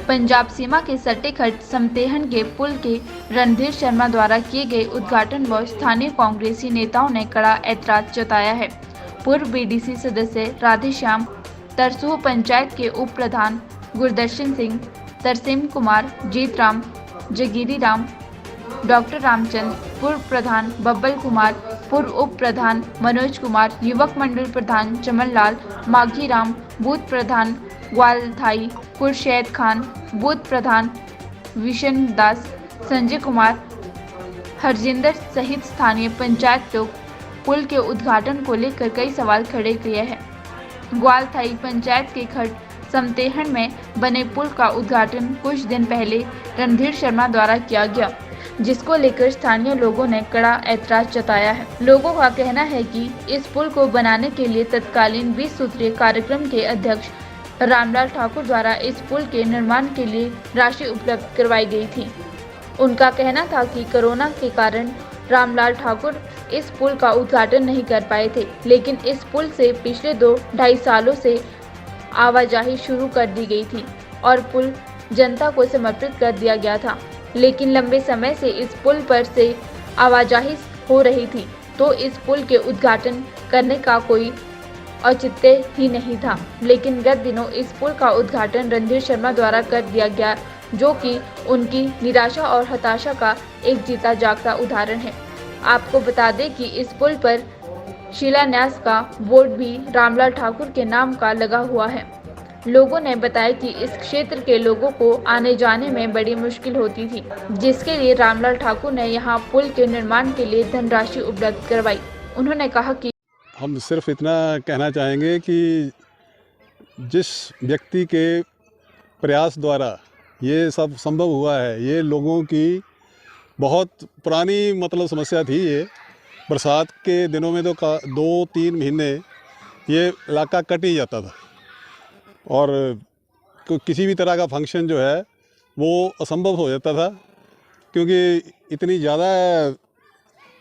पंजाब सीमा के सट्टेखट समतेहन के पुल के रणधीर शर्मा द्वारा किए गए उद्घाटन व स्थानीय कांग्रेसी नेताओं ने कड़ा ऐतराज जताया है। पूर्व बीडीसी सदस्य राधेश्याम, तरसोह पंचायत के उप प्रधान गुरदर्शन सिंह, तरसेम कुमार, जीतराम, जगीरी राम, डॉक्टर रामचंद, पूर्व प्रधान बब्बल कुमार, पूर्व उप प्रधान मनोज कुमार, युवक मंडल प्रधान चमन लाल, माघी राम, बूथ प्रधान ग्वालथाई खुर्शैद खान, बूथ प्रधान विशन दास, संजय कुमार, हरजिंदर सहित स्थानीय पंचायत लोग पुल के उद्घाटन को लेकर कई सवाल खड़े किए हैं। ग्वालथाई पंचायत के खट समतेहन में बने पुल का उद्घाटन कुछ दिन पहले रणधीर शर्मा द्वारा किया गया, जिसको लेकर स्थानीय लोगों ने कड़ा ऐतराज जताया है। लोगों का कहना है कि इस पुल को बनाने के लिए तत्कालीन 20 सूत्रीय कार्यक्रम के अध्यक्ष रामलाल ठाकुर द्वारा इस पुल के निर्माण के लिए राशि उपलब्ध करवाई गई थी। उनका कहना था कि कोरोना के कारण रामलाल ठाकुर इस पुल का उद्घाटन नहीं कर पाए थे, लेकिन इस पुल से पिछले 2-2.5 सालों से आवाजाही शुरू कर दी गई थी और पुल जनता को समर्पित कर दिया गया था, लेकिन लंबे समय से इस पुल पर से आवाजाही हो रही थी, तो इस पुल के उद्घाटन करने का कोई औचित्य ही नहीं था। लेकिन गत दिनों इस पुल का उद्घाटन रणधीर शर्मा द्वारा कर दिया गया, जो कि उनकी निराशा और हताशा का एक जीता जागता उदाहरण है। आपको बता दें कि इस पुल पर शिलान्यास का बोर्ड भी रामलाल ठाकुर के नाम का लगा हुआ है। लोगों ने बताया कि इस क्षेत्र के लोगों को आने जाने में बड़ी मुश्किल होती थी, जिसके लिए रामलाल ठाकुर ने यहां पुल के निर्माण के लिए धनराशि उपलब्ध करवाई। उन्होंने कहा कि हम सिर्फ इतना कहना चाहेंगे कि जिस व्यक्ति के प्रयास द्वारा ये सब संभव हुआ है, ये लोगों की बहुत पुरानी मतलब समस्या थी। ये बरसात के दिनों में तो 2-3 महीने ये इलाका कट ही जाता था और किसी भी तरह का फंक्शन जो है वो असंभव हो जाता था, क्योंकि इतनी ज़्यादा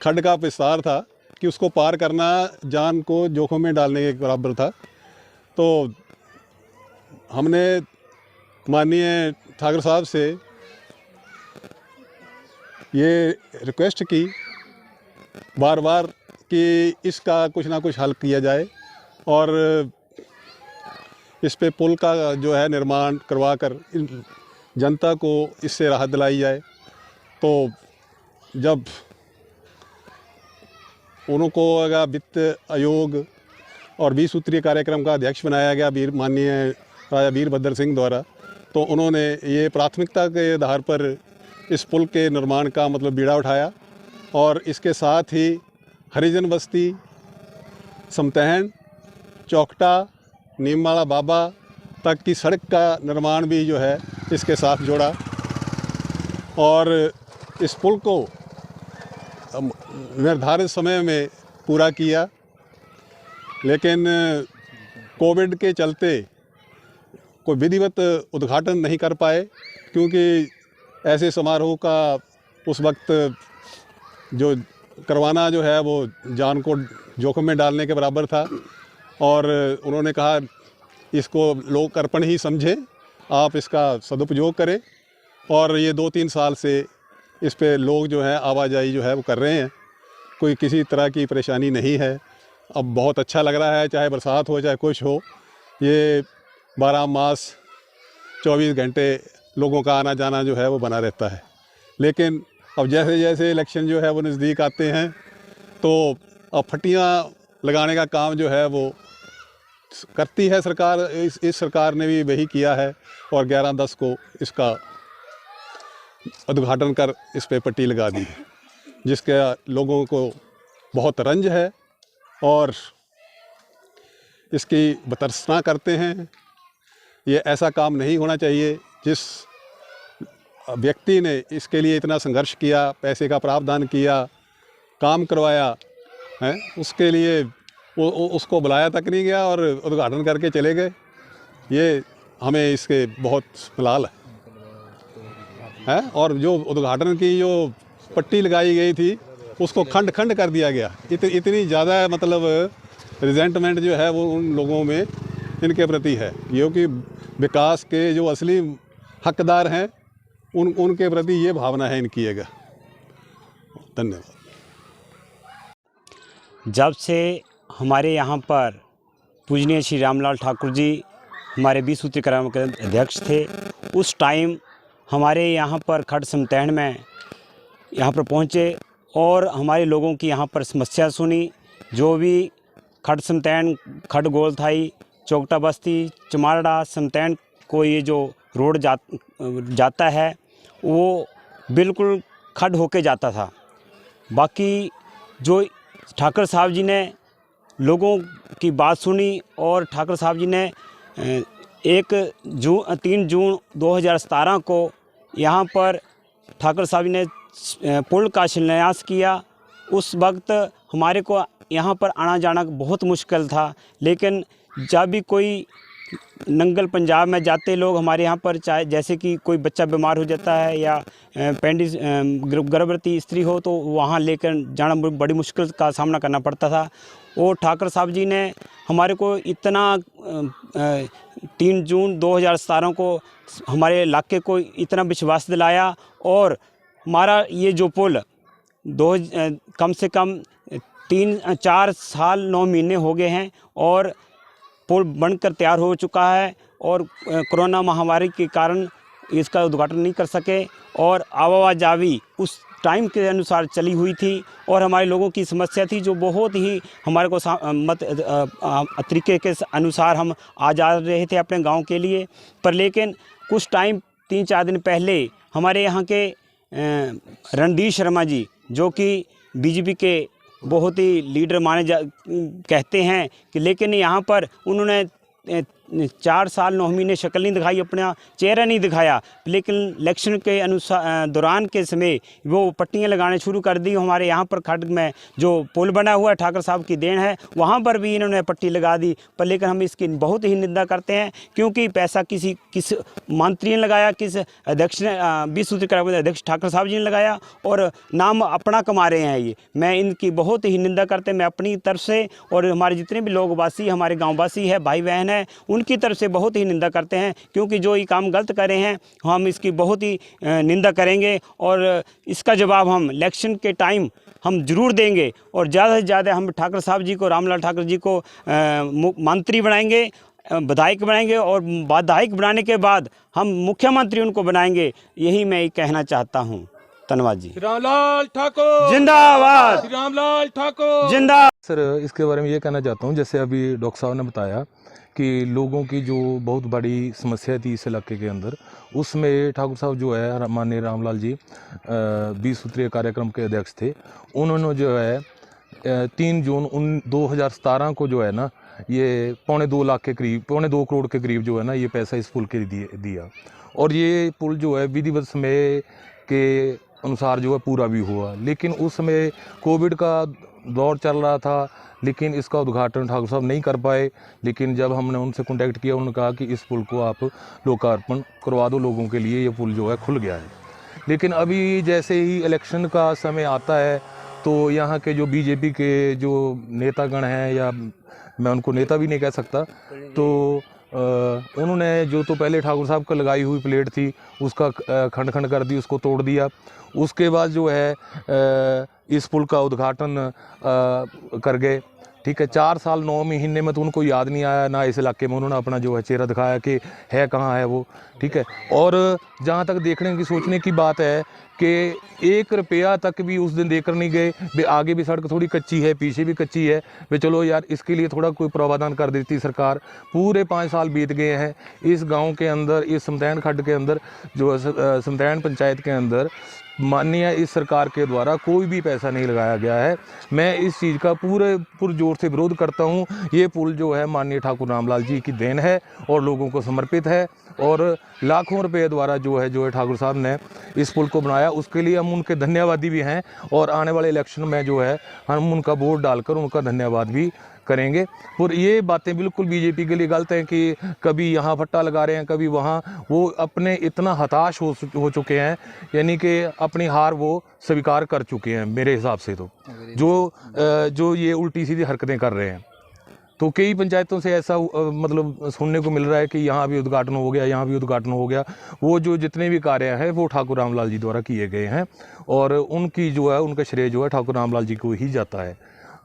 खड्ड का विस्तार था कि उसको पार करना जान को जोखिम में डालने के बराबर था। तो हमने माननीय ठाकुर साहब से ये रिक्वेस्ट की बार बार कि इसका कुछ ना कुछ हल किया जाए और इस पे पुल का जो है निर्माण करवा कर जनता को इससे राहत दिलाई जाए। तो जब उनको अगर वित्त आयोग और 20 सूत्रीय कार्यक्रम का अध्यक्ष बनाया गया माननीय राजा वीरभद्र सिंह द्वारा, तो उन्होंने ये प्राथमिकता के आधार पर इस पुल के निर्माण का मतलब बीड़ा उठाया और इसके साथ ही हरिजन बस्ती, समतेहन, चौकटा, नीमवाड़ा बाबा तक की सड़क का निर्माण भी जो है इसके साथ जोड़ा और इस पुल को निर्धारित समय में पूरा किया। लेकिन कोविड के चलते कोई विधिवत उद्घाटन नहीं कर पाए, क्योंकि ऐसे समारोह का उस वक्त जो करवाना जो है वो जान को जोखिम में डालने के बराबर था और उन्होंने कहा इसको लोक अर्पण ही समझें, आप इसका सदुपयोग करें। और ये 2-3 साल से इस पे लोग जो है आवाजाही जो है वो कर रहे हैं, कोई किसी तरह की परेशानी नहीं है। अब बहुत अच्छा लग रहा है, चाहे बरसात हो चाहे कुछ हो, ये 12 मास 24 घंटे लोगों का आना जाना जो है वो बना रहता है। लेकिन अब जैसे जैसे इलेक्शन जो है वो नज़दीक आते हैं, तो अब फटियाँ लगाने का काम जो है वो करती है सरकार। इस सरकार ने भी वही किया है और 11/10 को इसका उद्घाटन कर इस पे पट्टी लगा दी, जिसके लोगों को बहुत रंज है और इसकी बतरसना करते हैं। ये ऐसा काम नहीं होना चाहिए। जिस व्यक्ति ने इसके लिए इतना संघर्ष किया, पैसे का प्रावधान किया, काम करवाया है, उसके लिए वो उसको बुलाया तक नहीं गया और उद्घाटन करके चले गए। ये हमें इसके बहुत मलाल है। और जो उद्घाटन की जो पट्टी लगाई गई थी उसको खंड खंड कर दिया गया। इतनी ज़्यादा मतलब रिजेंटमेंट जो है वो उन लोगों में इनके प्रति है, क्योंकि विकास के जो असली हकदार हैं, उनके प्रति ये भावना है इनकी। धन्यवाद। जब से हमारे यहाँ पर पूजनीय श्री रामलाल ठाकुर जी हमारे 20 सूत्री कार्यक्रम के अध्यक्ष थे, उस टाइम हमारे यहाँ पर खड समतैन में यहाँ पर पहुँचे और हमारे लोगों की यहाँ पर समस्या सुनी। जो भी खड समतैन, खड गोलथाई, चौकटा बस्ती, चमारड़ा समतैन को ये जो रोड जाता है वो बिल्कुल खड होके जाता था। बाकी जो ठाकर साहब जी ने लोगों की बात सुनी और ठाकर साहब जी ने 3 जून 2017 को यहाँ पर ठाकर साहब जी ने पुल का शिलान्यास किया। उस वक्त हमारे को यहाँ पर आना जाना बहुत मुश्किल था, लेकिन जब भी कोई नंगल पंजाब में जाते लोग हमारे यहाँ पर, चाहे जैसे कि कोई बच्चा बीमार हो जाता है या गर्भवती स्त्री हो तो वहाँ लेकर जाना बड़ी मुश्किल का सामना करना पड़ता था। और ठाकर साहब जी ने हमारे को इतना 3 जून 2017 को हमारे इलाके को इतना विश्वास दिलाया और हमारा ये जो पुल कम से कम 4 साल 9 महीने हो गए हैं और पुल बनकर तैयार हो चुका है। और कोरोना महामारी के कारण इसका उद्घाटन नहीं कर सके और आवाजाही उस टाइम के अनुसार चली हुई थी और हमारे लोगों की समस्या थी जो बहुत ही हमारे को तरीके के अनुसार हम आ जा रहे थे अपने गांव के लिए। पर लेकिन कुछ टाइम 3-4 दिन पहले हमारे यहाँ के रणधीर शर्मा जी, जो कि बीजेपी के बहुत ही लीडर कहते हैं कि, लेकिन यहाँ पर उन्होंने 4 साल 9 महीने शक्ल नहीं दिखाई, अपना चेहरा नहीं दिखाया, लेकिन इलेक्शन के दौरान के समय वो पट्टियाँ लगाने शुरू कर दी। हमारे यहाँ पर खड में जो पुल बना हुआ है ठाकर साहब की देन है, वहाँ पर भी इन्होंने पट्टी लगा दी। पर लेकिन हम इसकी बहुत ही निंदा करते हैं, क्योंकि पैसा किस मंत्री ने लगाया, किस अध्यक्ष ने 20 सूत्री कार्यक्रम के अध्यक्ष ठाकर साहब जी ने लगाया और नाम अपना कमा रहे हैं। ये मैं इनकी बहुत ही निंदा करते हैं। मैं अपनी तरफ से और हमारे जितने भी लोग वासी, हमारे गाँव वासी है, भाई बहन है, उनकी तरफ से बहुत ही निंदा करते हैं, क्योंकि जो ये काम गलत कर रहे हैं हम इसकी बहुत ही निंदा करेंगे और इसका जवाब हम इलेक्शन के टाइम हम जरूर देंगे। और ज़्यादा से ज़्यादा हम ठाकर साहब जी को, रामलाल ठाकुर जी को मंत्री बनाएंगे, विधायक बनाएंगे और विधायक बनाने के बाद हम मुख्यमंत्री उनको बनाएंगे। यही मैं कहना चाहता हूँ। धन्यवाद जी। रामलाल ठाकुर जिंदाबाद, रामलाल ठाकुर जिंदाबाद। सर, इसके बारे में ये कहना चाहता हूँ, जैसे अभी डॉक्टर साहब ने बताया कि लोगों की जो बहुत बड़ी समस्या थी इस इलाके के अंदर, उसमें ठाकुर साहब जो है माननीय रामलाल जी 20 सूत्रीय कार्यक्रम के अध्यक्ष थे। उन्होंने जो है 3 जून 2017 को जो है ना, ये 2.25 लाख के करीब, 2.25 करोड़ के करीब जो है ना, ये पैसा इस पुल के दिया। और ये पुल जो है विधिवत समय के अनुसार जो है पूरा भी हुआ। लेकिन उस समय कोविड का दौर चल रहा था, लेकिन इसका उद्घाटन ठाकुर साहब नहीं कर पाए। लेकिन जब हमने उनसे कांटेक्ट किया, उन्होंने कहा कि इस पुल को आप लोकार्पण करवा दो लोगों के लिए, ये पुल जो है खुल गया है। लेकिन अभी जैसे ही इलेक्शन का समय आता है तो यहाँ के जो बीजेपी के जो नेतागण हैं, या मैं उनको नेता भी नहीं कह सकता, तो उन्होंने जो तो पहले ठाकुर साहब का लगाई हुई प्लेट थी उसका खंड खंड कर दी, उसको तोड़ दिया। उसके बाद जो है इस पुल का उद्घाटन कर गए। ठीक है, 4 साल 9 महीने में तो उनको याद नहीं आया, ना इस इलाके में उन्होंने अपना जो है चेहरा दिखाया कि है कहाँ है वो। ठीक है, और जहाँ तक देखने की सोचने की बात है कि 1 रुपया तक भी उस दिन देकर नहीं गए। आगे भी सड़क थोड़ी कच्ची है, पीछे भी कच्ची है, वे चलो यार इसके लिए थोड़ा कोई प्रावधान कर देती सरकार। पूरे 5 साल बीत गए हैं इस गांव के अंदर, इस समतैन खड्ड के अंदर, जो समतैन पंचायत के अंदर माननीय इस सरकार के द्वारा कोई भी पैसा नहीं लगाया गया है। मैं इस चीज़ का पूरे पुरजोर से विरोध करता हूं। ये पुल जो है माननीय ठाकुर रामलाल जी की देन है और लोगों को समर्पित है, और लाखों रुपए द्वारा जो है ठाकुर साहब ने इस पुल को बनाया, उसके लिए हम उनके धन्यवादी भी हैं। और आने वाले इलेक्शन में जो है हम उनका वोट डालकर उनका धन्यवाद भी करेंगे। और ये बातें बिल्कुल बीजेपी के लिए गलत हैं कि कभी यहाँ फट्टा लगा रहे हैं, कभी वहाँ। वो अपने इतना हताश हो चुके हैं, यानी कि अपनी हार वो स्वीकार कर चुके हैं मेरे हिसाब से। तो जो ये उल्टी सीधी हरकतें कर रहे हैं। तो कई पंचायतों से ऐसा मतलब सुनने को मिल रहा है कि यहाँ भी उद्घाटन हो गया, यहाँ भी उद्घाटन हो गया। वो जो जितने भी कार्य हैं वो ठाकुर रामलाल जी द्वारा किए गए हैं और उनकी जो है उनका श्रेय जो है ठाकुर रामलाल जी को ही जाता है।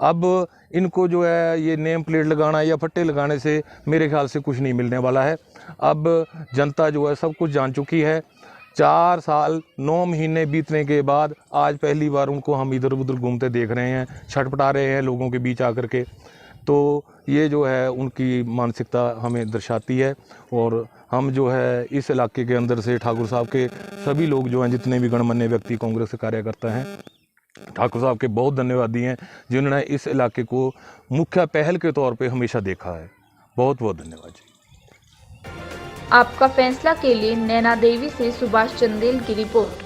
अब इनको जो है ये नेम प्लेट लगाना या फट्टे लगाने से मेरे ख्याल से कुछ नहीं मिलने वाला है। अब जनता जो है सब कुछ जान चुकी है। 4 साल 9 महीने बीतने के बाद आज पहली बार उनको हम इधर उधर घूमते देख रहे हैं, छटपटा रहे हैं लोगों के बीच आकर के। तो ये जो है उनकी मानसिकता हमें दर्शाती है और हम जो है इस इलाके के अंदर से ठाकुर साहब के सभी लोग जो हैं, जितने भी गणमान्य व्यक्ति कांग्रेस के कार्यकर्ता हैं, ठाकुर साहब के बहुत धन्यवादी हैं जिन्होंने इस इलाके को मुख्य पहल के तौर पे हमेशा देखा है। बहुत बहुत धन्यवाद जी। आपका फैसला के लिए नैना देवी से सुभाष चंदेल की रिपोर्ट।